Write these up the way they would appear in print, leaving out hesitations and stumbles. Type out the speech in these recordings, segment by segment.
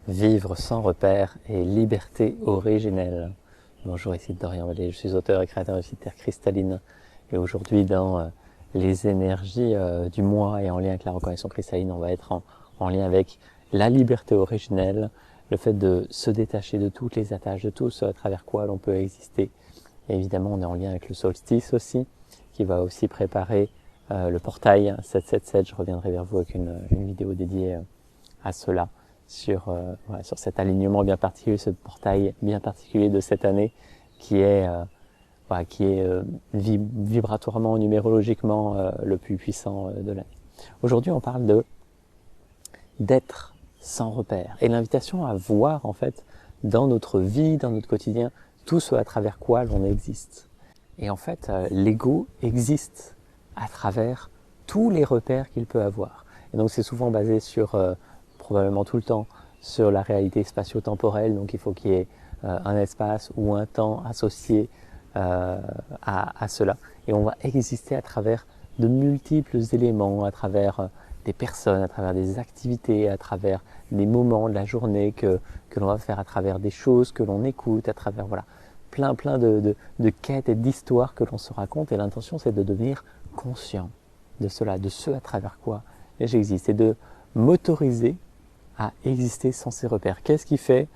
Vivre sans repère et liberté originelle. Bonjour, ici Dorian Vallée, je suis auteur et créateur de site Terre Cristalline. Et aujourd'hui, dans les énergies du mois et en lien avec la reconnaissance cristalline, on va être en lien avec la liberté originelle, le fait de se détacher de toutes les attaches, de tout ce à travers quoi l'on peut exister. Et évidemment, on est en lien avec le solstice aussi, qui va aussi préparer le portail 777. Je reviendrai vers vous avec une vidéo dédiée à cela, sur cet alignement bien particulier, ce portail bien particulier de cette année qui est vibratoirement, numérologiquement le plus puissant de l'année. Aujourd'hui, on parle d'être sans repère et l'invitation à voir en fait dans notre vie, dans notre quotidien, tout ce à travers quoi l'on existe. Et en fait, l'ego existe à travers tous les repères qu'il peut avoir. Et donc c'est souvent basé sur probablement tout le temps sur la réalité spatio-temporelle, donc il faut qu'il y ait un espace ou un temps associé à cela. Et on va exister à travers de multiples éléments, à travers des personnes, à travers des activités, à travers des moments de la journée que l'on va faire, à travers des choses que l'on écoute, à travers plein de quêtes et d'histoires que l'on se raconte. Et l'intention, c'est de devenir conscient de cela, de ce à travers quoi j'existe, et de m'autoriser à exister sans ces repères. Qu'est-ce qui fait,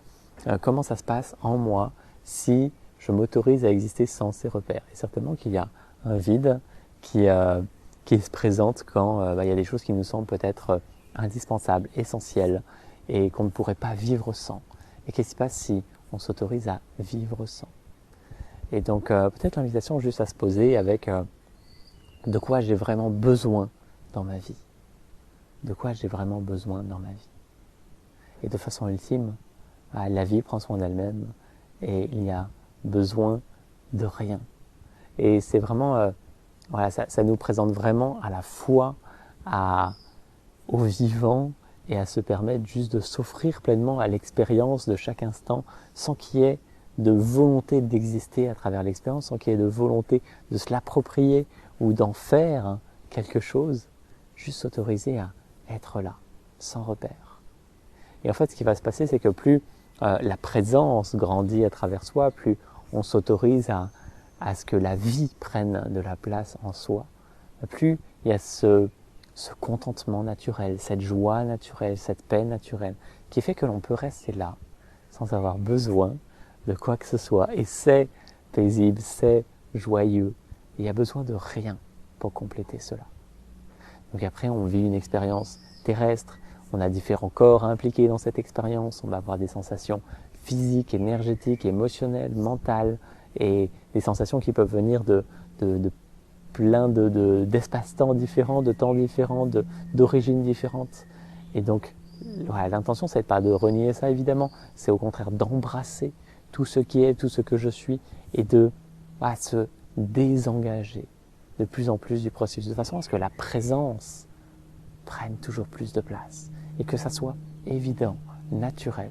comment ça se passe en moi si je m'autorise à exister sans ces repères? Et certainement qu'il y a un vide qui se présente quand il y a des choses qui nous semblent peut-être indispensables, essentielles, et qu'on ne pourrait pas vivre sans. Et qu'est-ce qui se passe si on s'autorise à vivre sans? Et donc peut-être l'invitation juste à se poser avec de quoi j'ai vraiment besoin dans ma vie. De quoi j'ai vraiment besoin dans ma vie. Et de façon ultime, la vie prend soin d'elle-même et il n'y a besoin de rien. Et c'est vraiment, ça nous présente vraiment à la fois au vivant et à se permettre juste de s'offrir pleinement à l'expérience de chaque instant sans qu'il y ait de volonté d'exister à travers l'expérience, sans qu'il y ait de volonté de se l'approprier ou d'en faire quelque chose, juste s'autoriser à être là, sans repère. Et en fait, ce qui va se passer, c'est que plus la présence grandit à travers soi, plus on s'autorise à ce que la vie prenne de la place en soi, plus il y a ce contentement naturel, cette joie naturelle, cette paix naturelle, qui fait que l'on peut rester là, sans avoir besoin de quoi que ce soit. Et c'est paisible, c'est joyeux. Il n'y a besoin de rien pour compléter cela. Donc après, on vit une expérience terrestre, on a différents corps impliqués dans cette expérience, on va avoir des sensations physiques, énergétiques, émotionnelles, mentales, et des sensations qui peuvent venir de plein d'espaces-temps différents, de temps différents, d'origines différentes. Et donc, l'intention, c'est pas de renier ça, évidemment, c'est au contraire d'embrasser tout ce qui est, tout ce que je suis, et de se désengager de plus en plus du processus, de façon à ce que la présence prenne toujours plus de place et que ça soit évident, naturel,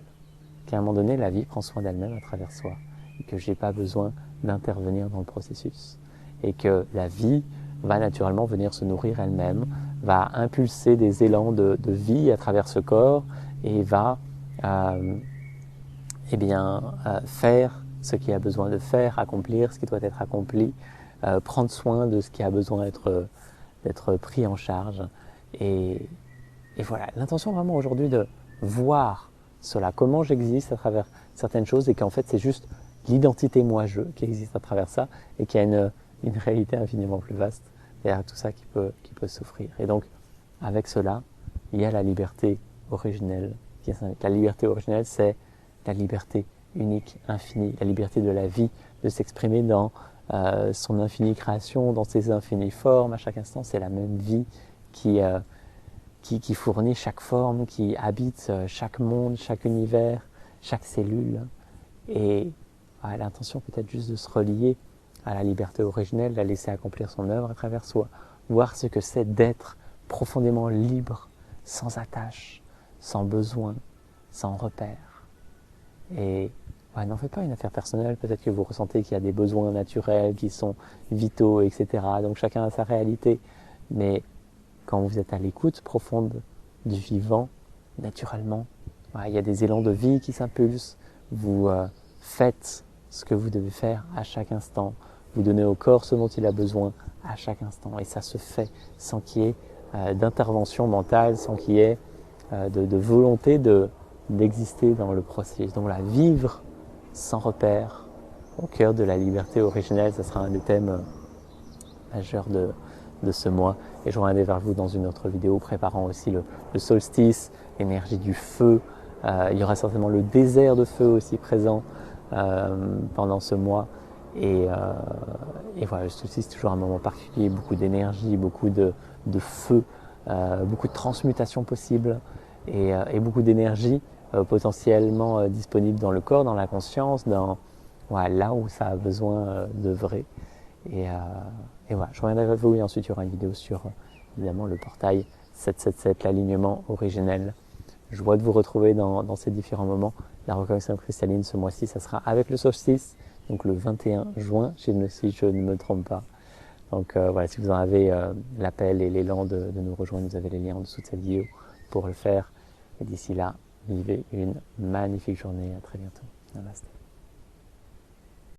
qu'à un moment donné, la vie prend soin d'elle-même à travers soi et que j'ai pas besoin d'intervenir dans le processus et que la vie va naturellement venir se nourrir elle-même, va impulser des élans de vie à travers ce corps et va faire ce qu'il a besoin de faire, accomplir ce qui doit être accompli, prendre soin de ce qui a besoin d'être pris en charge. Et voilà, l'intention vraiment aujourd'hui de voir cela, comment j'existe à travers certaines choses et qu'en fait c'est juste l'identité moi-je qui existe à travers ça et qu'il y a une réalité infiniment plus vaste derrière tout ça qui peut s'offrir. Et donc avec cela, il y a la liberté originelle. La liberté originelle, c'est la liberté unique, infinie, la liberté de la vie, de s'exprimer dans son infinie création, dans ses infinies formes. À chaque instant, c'est la même vie qui fournit chaque forme, qui habite chaque monde, chaque univers, chaque cellule. Et l'intention peut-être juste de se relier à la liberté originelle, la laisser accomplir son œuvre à travers soi, voir ce que c'est d'être profondément libre, sans attache, sans besoin, sans repère. Et n'en faites pas une affaire personnelle, peut-être que vous ressentez qu'il y a des besoins naturels qui sont vitaux, etc. Donc chacun a sa réalité. Mais quand vous êtes à l'écoute profonde du vivant, naturellement, voilà, il y a des élans de vie qui s'impulsent. Vous faites ce que vous devez faire à chaque instant. Vous donnez au corps ce dont il a besoin à chaque instant. Et ça se fait sans qu'il y ait d'intervention mentale, sans qu'il y ait de volonté d'exister dans le processus. Donc voilà, vivre sans repère au cœur de la liberté originelle, ce sera un des thèmes majeurs de ce mois. Et je reviendrai vers vous dans une autre vidéo préparant aussi le solstice, l'énergie du feu. Il y aura certainement le désert de feu aussi présent pendant ce mois. Et voilà, le solstice, c'est toujours un moment particulier, beaucoup d'énergie, beaucoup de feu, beaucoup de transmutation possible et beaucoup d'énergie potentiellement disponible dans le corps, dans la conscience, voilà, là où ça a besoin d'œuvrer. Et voilà, je reviendrai avec vous et ensuite il y aura une vidéo sur évidemment le portail 777, l'alignement originel. Je vois de vous retrouver dans ces différents moments. La reconnexion cristalline ce mois-ci, ça sera avec le solstice, donc le 21 juin, si je ne me trompe pas. Donc voilà, si vous en avez l'appel et l'élan de nous rejoindre, vous avez les liens en dessous de cette vidéo pour le faire. Et d'ici là, vivez une magnifique journée. À très bientôt. Namaste.